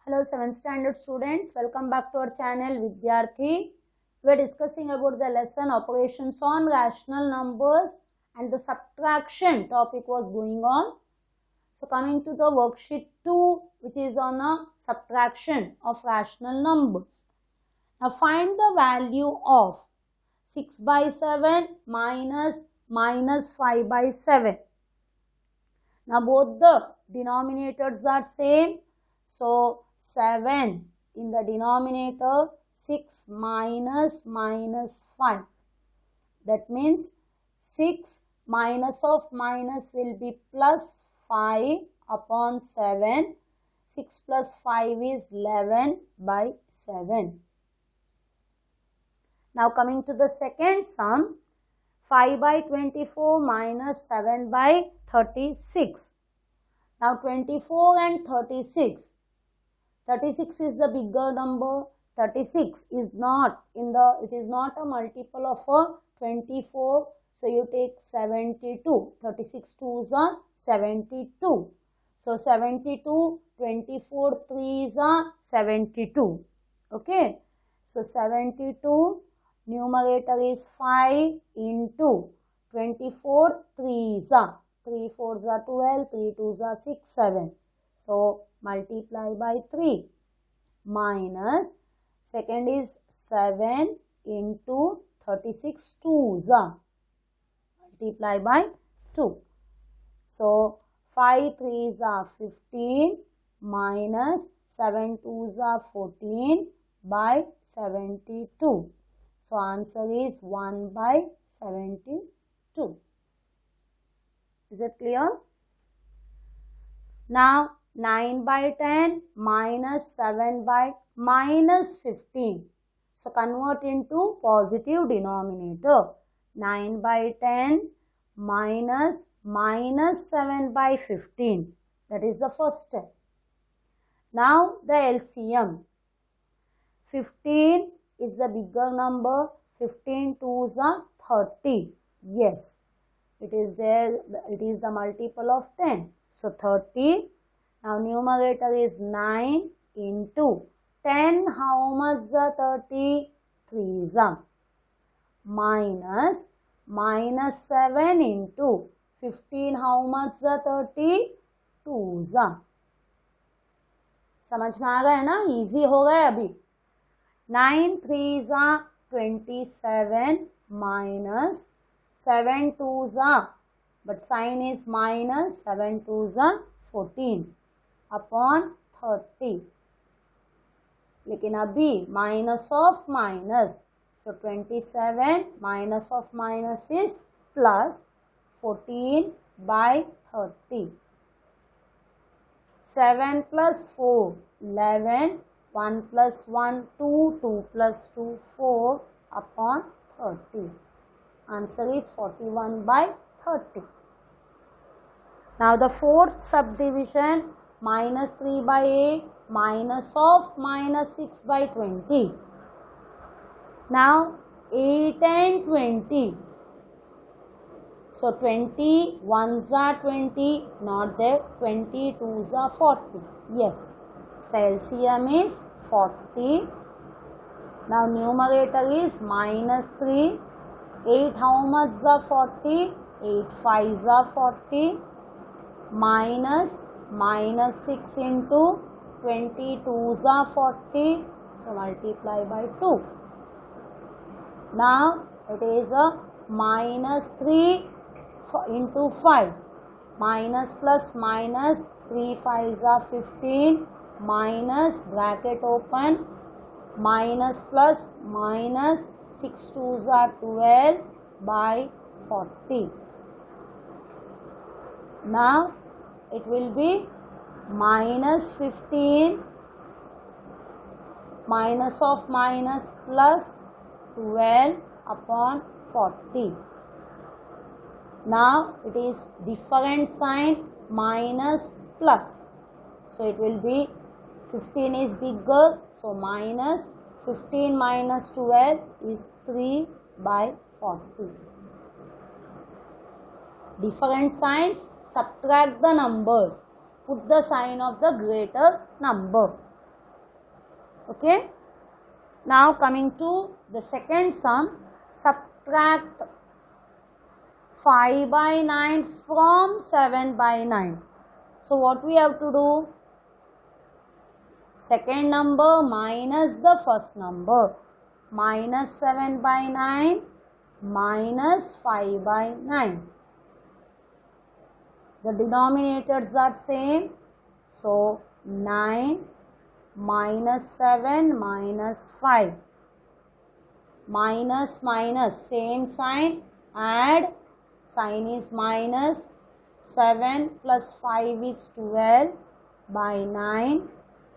Hello 7th standard students, welcome back to our channel Vidyarthi. We are discussing about the lesson operations on rational numbers and the subtraction topic was going on. So coming to the worksheet 2, which is on a subtraction of rational numbers. Now find the value of 6 by 7 minus 5 by 7. Now both the denominators are same. So 7 in the denominator, 6 minus 5. That means 6 minus of minus will be plus 5 upon 7. 6 plus 5 is 11 by 7. Now coming to the second sum, 5 by 24 minus 7 by 36. Now 24 and 36. 36 is the bigger number. 36 is not it is not a multiple of a 24. So you take 72. 36 2s are 72. So 72, 24 3s are 72. Okay. So 72, numerator is 5 into 24 3s are. 3 4s are 12, 3 2s are 6, 7. So multiply by 3 minus, second is 7 into 36 2s are. Multiply by 2. So 5 3s are 15 minus 7 2s are 14 by 72. So answer is 1 by 72. Is it clear? Now 9 by 10 minus 7 by minus 15. So convert into positive denominator. 9 by 10 minus 7 by 15. That is the first step. Now the LCM. 15 is the bigger number. 15 2s are 30. Yes. It is there. It is the multiple of 10. So 30. Now numerator is 9 into 10. How much is 30? 3s are. Minus 7 into 15. How much is 30? 2s are. समझ में आ गया है ना? Easy हो गया अभी. 9 3s are 27 minus 7 2s are, but sign is minus, 7 2s are 14 upon 30. लेकिन अभी minus of minus, so 27 minus of minus is plus 14 by 30. 7 plus 4, 11, 1 plus 1, 2, 2 plus 2, 4 upon 30. Answer is 41 by 30. Now the fourth subdivision, minus 3 by 8, minus of minus 6 by 20. Now 8 and 20. So 20 1s are 20, not there. 20 2s are 40. Yes. So LCM is 40. Now numerator is minus 3. 8 how much is 40? 8 5s are 40. Minus 6 into 22s are 40. So multiply by 2. Now it is a minus 3 into 5. Minus plus minus, 3 5s are 15. Minus, bracket open, minus plus minus, 6 2s are 12 by 40. Now it will be minus 15, minus of minus plus 12 upon 40. Now it is different sign, minus plus. So it will be 15 is bigger, so minus 15 minus 12 is 3 by 40. Different signs, subtract the numbers. Put the sign of the greater number. Okay. Now coming to the second sum, subtract 5 by 9 from 7 by 9. So what we have to do? Second number minus the first number. Minus 7 by 9 minus 5 by 9. The denominators are same. So 9 minus 7 minus 5. Minus minus same sign. Add. Sign is minus. 7 plus 5 is 12 by 9.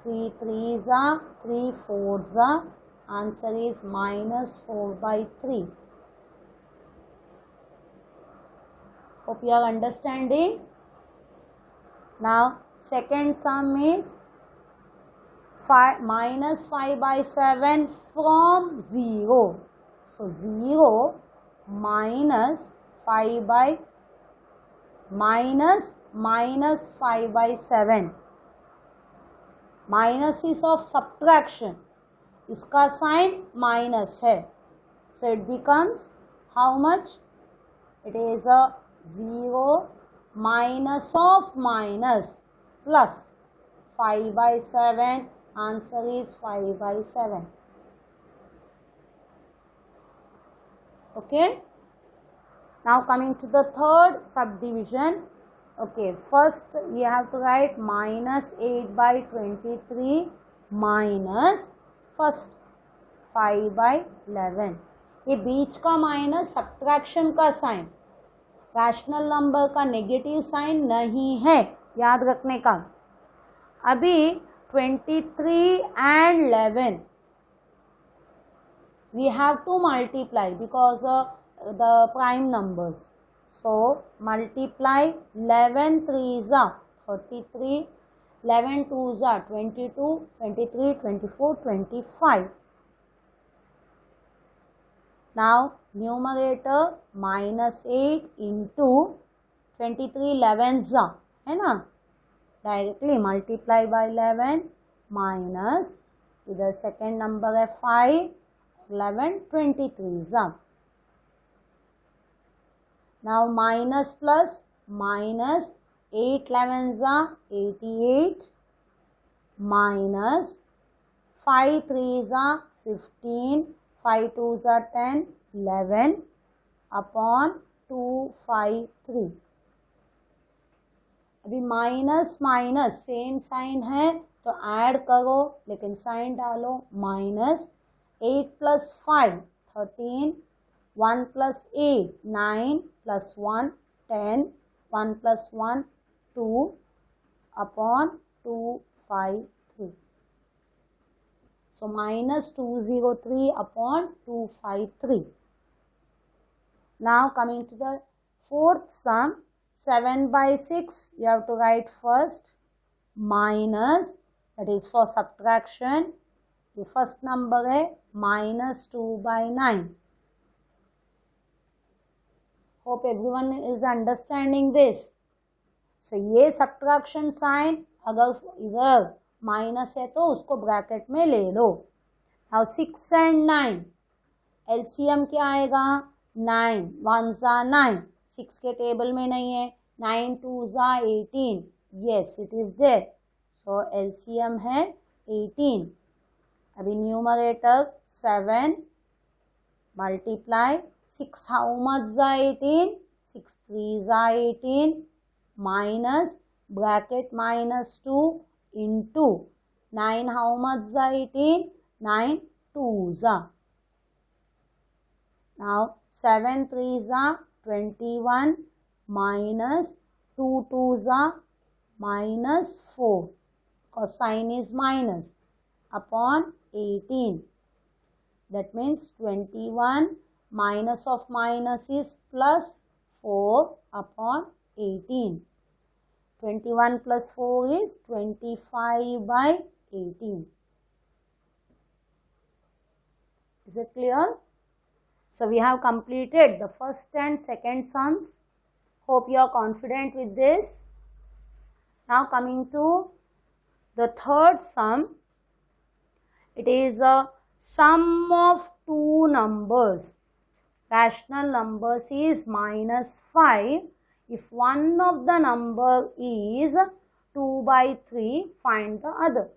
3 3s are 3 4s are. Answer is minus 4 by 3. Hope you are understanding. Now second sum is minus 5 by 7 from 0. So 0 minus 5 by minus 5 by 7. Minus is of subtraction. इसका sign minus है. So it becomes how much? It is a 0 minus of minus plus 5 by 7. Answer is 5 by 7. Okay. Now coming to the third subdivision. Okay, first we have to write minus 8 by 23 minus first 5 by 11. ये बीच का minus subtraction का sign, rational number का negative sign नहीं है, याद रखने का. अभी 23 and 11 we have to multiply because the prime numbers. So multiply 11 3s are 33, 11 2s are 22, 23, 24, 25. Now numerator minus 8 into 23 11s are, है ना, directly multiply by 11 minus इधर second number है 5, 11 23s are. Now minus plus minus 8 11s are 88 minus 5 3s are 15, 5 2s are 10, 11 upon 2 5 3. अभी minus minus same sign है तो add करो, लेकिन sign डालो. Minus 8 plus 5 13, 1 plus 8 9 plus 1 10, 1 plus 1 2 upon 2 5 3. So minus 203 upon 253. Now coming to the fourth sum, 7 by 6 you have to write first minus, that is for subtraction. The first number है minus 2 by 9. Hope everyone is understanding this. So ये subtraction sign अगर इधर minus है तो उसको bracket में ले लो. Now 6 and 9 LCM क्या आएगा? 9 1s are 9, 6 के टेबल में नहीं है. 9 2s are 18, yes it is there. So LCM है 18. अभी numerator 7 multiply 6 how much are 18? 6 3s are 18 minus bracket minus 2 into 9 how much are 18? 9 2s are. Now 7 3s are 21 minus 2 2s are minus 4 because sign is minus upon 18. That means 21 minus of minus is plus 4 upon 18. 21 plus 4 is 25 by 18. Is it clear? So we have completed the first and second sums. Hope you are confident with this. Now coming to the third sum, It is a sum of two numbers. Rational numbers is -5. If one of the number is 2/3, find the other.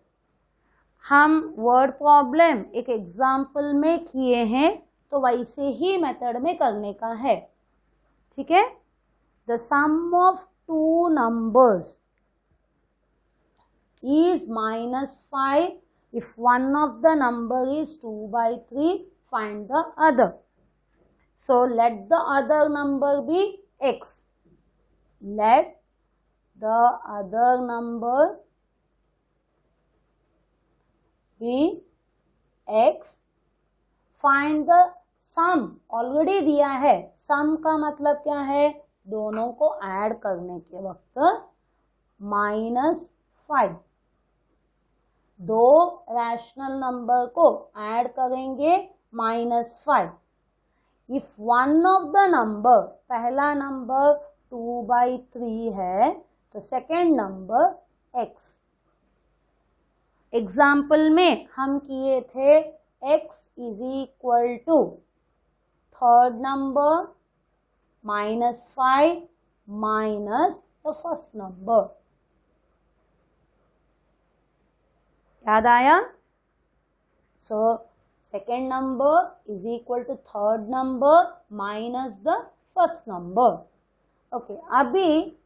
हम word problem एक example में किए हैं, तो वैसे ही method में करने का है. ठीक है. The sum of two numbers is -5. If one of the number is 2/3, find the other. So let the other number be x. Let the other number be x. Find the sum. Already दिया है. सम का मतलब क्या है? दोनों को add करने के वक्त -5. दो रैशनल नंबर को ऐड करेंगे -5. If one of the number, पहला नंबर 2/3 है, तो सेकेंड नंबर x. एग्जाम्पल में हम किए थे x is equal to third number -5 minus the first number. याद आया? So second number is equal to third number minus the first number. Okay, अभी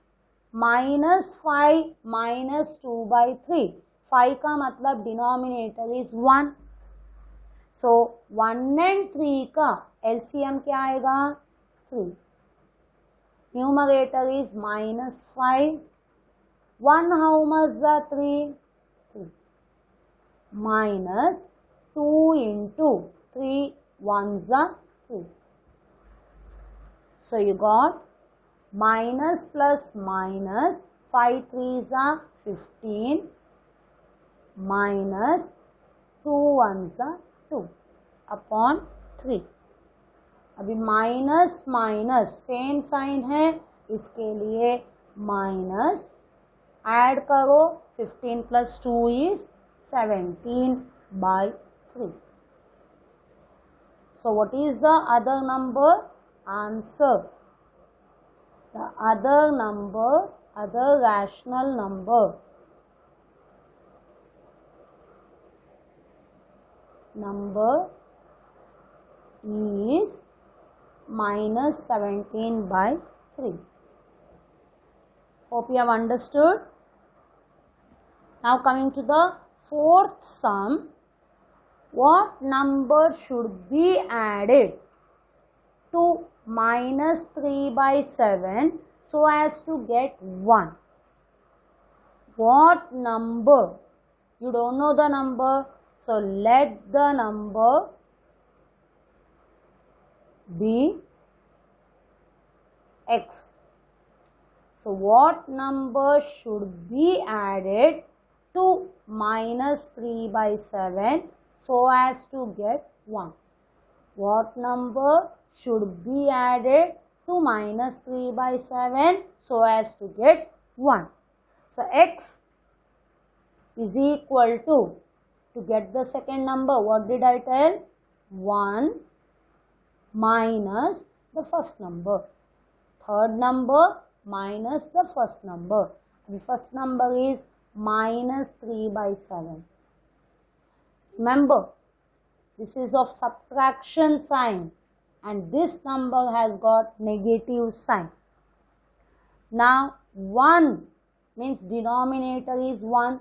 -5 माइनस 2/3. 5 का मतलब डिनोमिनेटर इज 1. सो 1 and 3 का एलसीएम क्या आएगा? 3. Numerator is -5. 1 how much the 3? 3. minus 2 into 3 ones are 3. So you got minus plus minus 5 threes are 15 minus 2 ones are 2 upon 3. अभी minus minus same sign है, इसके लिए minus add करो. 15 plus 2 is 17/3. So what is the other number? Answer. The other number, other rational number, is -17/3. Hope you have understood. Now coming to the fourth sum, what number should be added to -3/7 so as to get 1? What number? You don't know the number, so let the number be x. So what number should be added to -3/7 so as to get 1? What number should be added to -3/7 so as to get 1? So x is equal to get the second number, what did I tell? 1 minus the first number. Third number minus the first number. The first number is -3/7. Remember, this is of subtraction sign and this number has got negative sign. Now 1 means denominator is 1.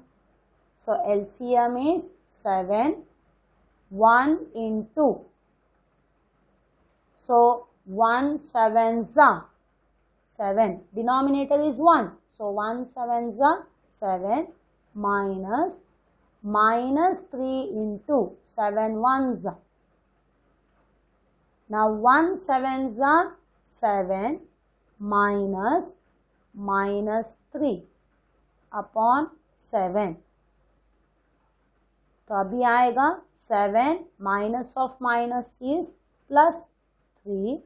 So LCM is 7. 1 into. So 1 sevens are 7. Denominator is 1. So 1 sevens are 7 minus -3 into 7 ones. Now 1 sevens are 7 minus -3 upon 7. तो अभी आएगा 7 minus of minus is +3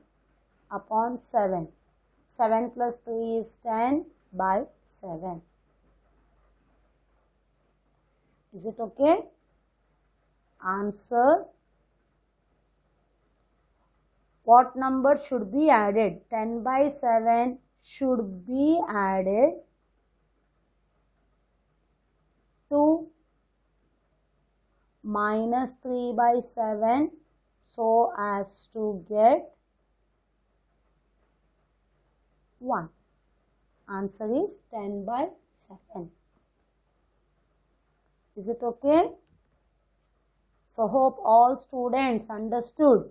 upon 7. 7 plus 3 is 10/7. Is it okay? Answer. What number should be added? 10 by 7 should be added to minus 3 by 7 so as to get 1. Answer is 10 by 7. Is it okay? So hope all students understood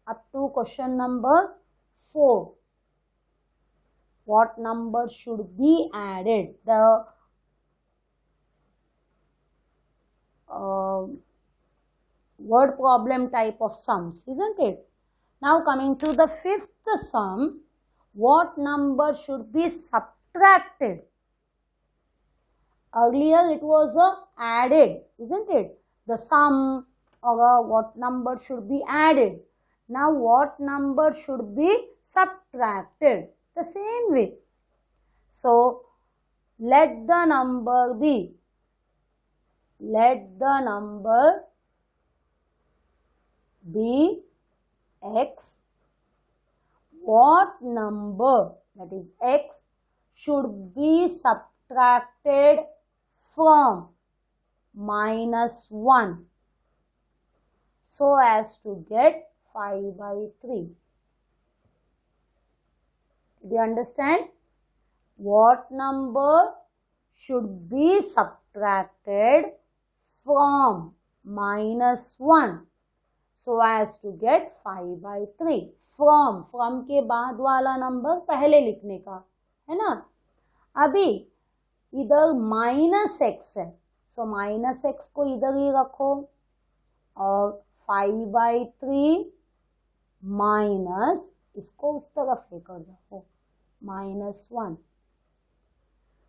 up to question number 4. What number should be added? The word problem type of sums, isn't it? Now coming to the 5th sum, what number should be subtracted? Earlier it was added, isn't it? The sum or what number should be added. Now what number should be subtracted? The same way. So let the number be. Let the number be x. What number, that is x, should be subtracted from minus 1 so as to get 5 by 3. Did you understand? What number should be subtracted from minus 1 so as to get 5 by 3. From के बाद वाला number पहले लिखने का है ना. अभी इधर माइनस एक्स है, सो माइनस एक्स को इधर ही रखो और 5 by 3 माइनस इसको उस तरफ लेकर जाओ -1.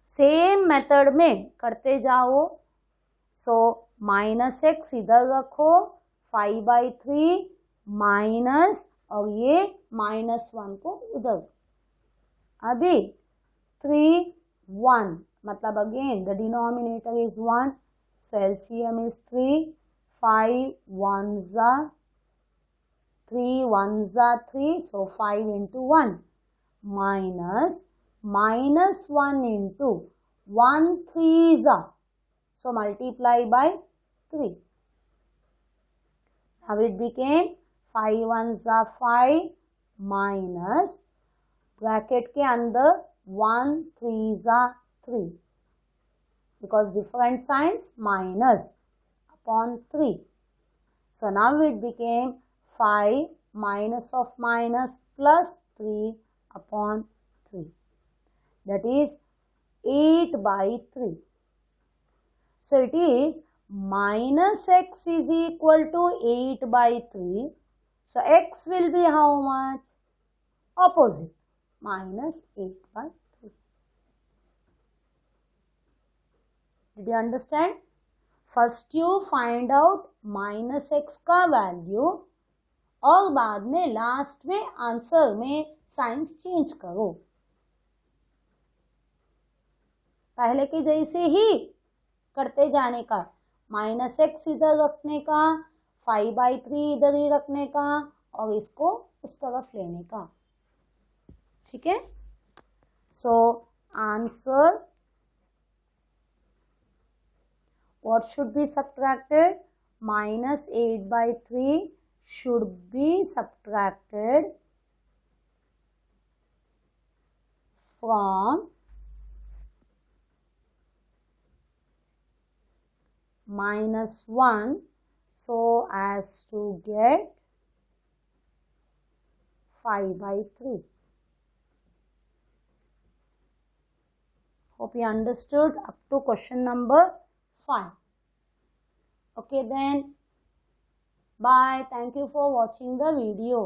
सेम मेथड में करते जाओ. सो माइनस एक्स इधर रखो, 5 by 3 माइनस और ये -1 को उधर. अभी 3 1 मतलब again the denominator is 1, so LCM is 3. 5 1s are 3 1s are 3, so 5 into 1 minus -1 into 1 3s are, so multiply by 3. Now it became 5 1s are 5 minus bracket के अंदर 1 3s are 3 because different signs minus upon 3. So now it became 5 minus of minus plus 3 upon 3. That is 8 by 3. So it is minus x is equal to 8 by 3. So x will be how much? Opposite, minus 8 by 3. Did you understand? First you find out minus x का value और बाद में last में answer में science change करो. पहले के जैसे ही करते जाने का. माइनस एक्स इधर रखने का, 5 by 3 इधर ही रखने का और इसको उस तरफ लेने का. ठीक है. So answer what should be subtracted? Minus 8 by 3 should be subtracted from -1 so as to get 5 by 3. Hope you understood up to question number 5. Okay then, bye. Thank you for watching the video.